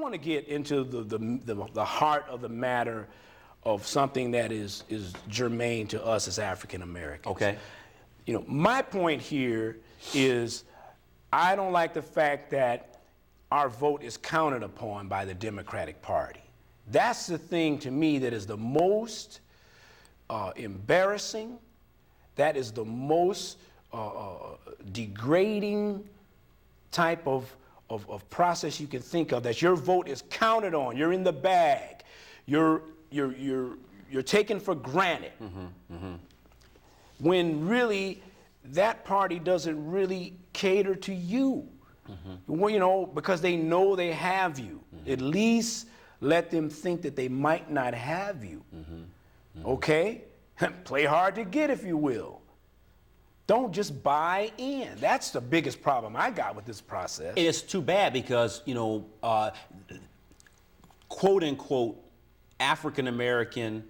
want to get into the heart of the matter of something that is germane to us as African Americans. Okay. You know, my point here is I don't like the fact that our vote is counted upon by the Democratic Party. That's the thing to me that is the most embarrassing, that is the most degrading type of process you can think of, that your vote is counted on, you're in the bag, you're taken for granted. When really that party doesn't really cater to you. Well, you know, because they know they have you. At least let them think that they might not have you. Okay? Play hard to get, if you will. Don't just buy in. That's the biggest problem I got with this process. It's too bad because, you know, quote unquote, African American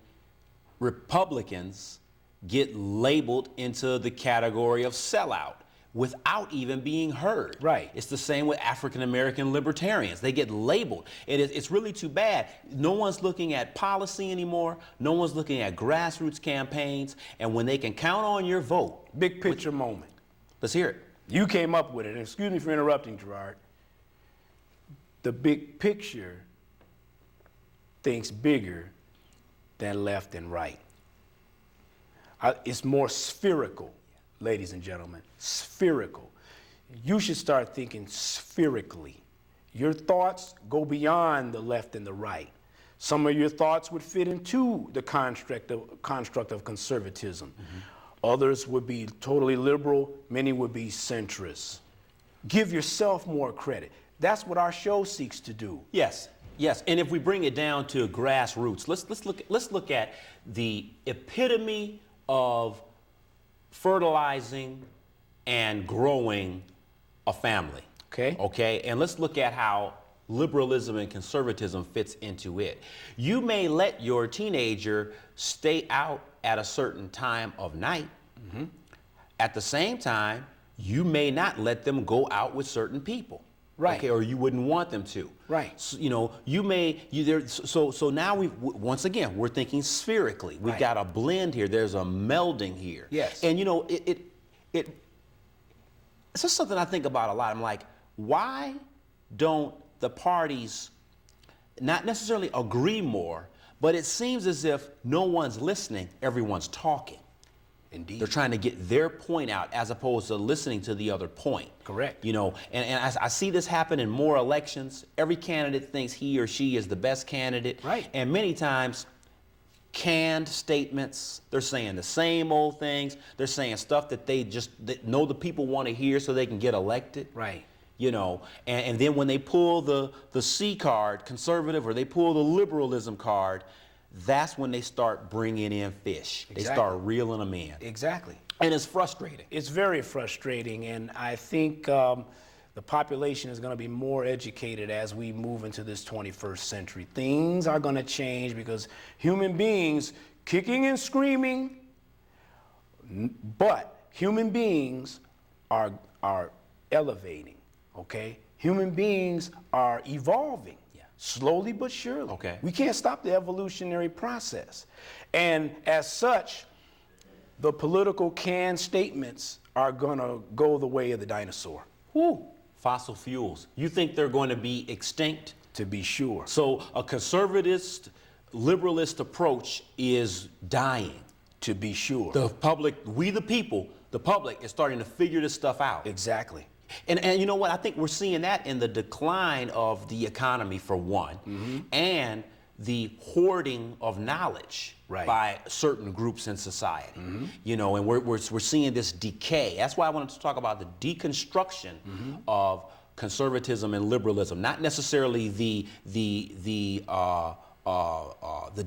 Republicans get labeled into the category of sellout without even being heard. Right. It's the same with African American libertarians. They get labeled. It's really too bad. No one's looking at policy anymore. No one's looking at grassroots campaigns. And when they can count on your vote. Big picture moment. Let's hear it. You came up with it. And excuse me for interrupting, Gerard. The big picture thinks bigger than left and right. It's more spherical, ladies and gentlemen, spherical. You should start thinking spherically. Your thoughts go beyond the left and the right. Some of your thoughts would fit into the construct of conservatism. Others would be totally liberal, many would be centrist. Give yourself more credit. That's what our show seeks to do. Yes, yes. And if we bring it down to grassroots, let's look at the epitome of fertilizing and growing a family. Okay, and let's look at how liberalism and conservatism fits into it. You may let your teenager stay out at a certain time of night. At the same time, you may not let them go out with certain people. Right. Okay, or you wouldn't want them to. Right. So, you know, so now once again, we're thinking spherically. We've got a blend here. There's a melding here. Yes. And you know, it's just something I think about a lot. I'm like, why don't the parties not necessarily agree more, but it seems as if no one's listening, everyone's talking. Indeed. They're trying to get their point out as opposed to listening to the other point. Correct. You know, and I see this happen in more elections. Every candidate thinks he or she is the best candidate. Right. And many times, canned statements, they're saying the same old things. They're saying stuff that that know the people want to hear so they can get elected. Right. You know, and then when they pull the C card, conservative, or they pull the liberalism card, that's when they start bringing in fish. Exactly. They start reeling them in. Exactly. And it's frustrating. It's very frustrating, and I think the population is going to be more educated as we move into this 21st century. Things are going to change because human beings kicking and screaming, but human beings are elevating, okay? Human beings are evolving. Slowly but surely. Okay. We can't stop the evolutionary process. And as such, the political canned statements are going to go the way of the dinosaur. Woo. Fossil fuels. You think they're going to be extinct? To be sure. So a conservatist, liberalist approach is dying. To be sure. The public, we the people, the public is starting to figure this stuff out. Exactly. And you know what? I think we're seeing that in the decline of the economy, for one, and the hoarding of knowledge by certain groups in society. You know, and we're seeing this decay. That's why I wanted to talk about the deconstruction of conservatism and liberalism, not necessarily the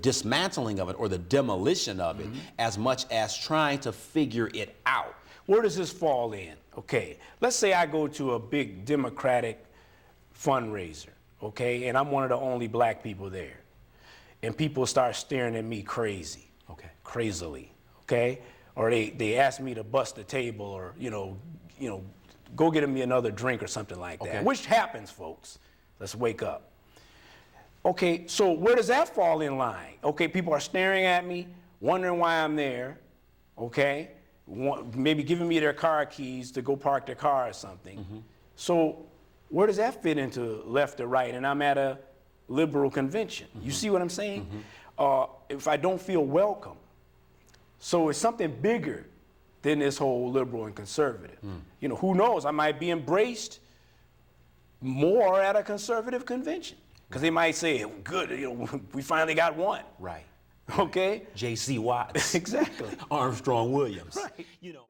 dismantling of it or the demolition of it, as much as trying to figure it out. Where does this fall in? Okay, let's say I go to a big Democratic fundraiser, okay, and I'm one of the only black people there, and people start staring at me crazily, okay, or they ask me to bust the table, or you know, go get me another drink or something like that, which happens, folks. Let's wake up. Okay, so where does that fall in line? Okay, people are staring at me, wondering why I'm there, okay? Maybe giving me their car keys to go park their car or something. So where does that fit into left or right? And I'm at a liberal convention. You see what I'm saying? If I don't feel welcome. So it's something bigger than this whole liberal and conservative. You know, who knows? I might be embraced more at a conservative convention. Because they might say, good, you know, we finally got one. Right. Okay? J.C. Watts. Exactly. Armstrong Williams. Right. You know.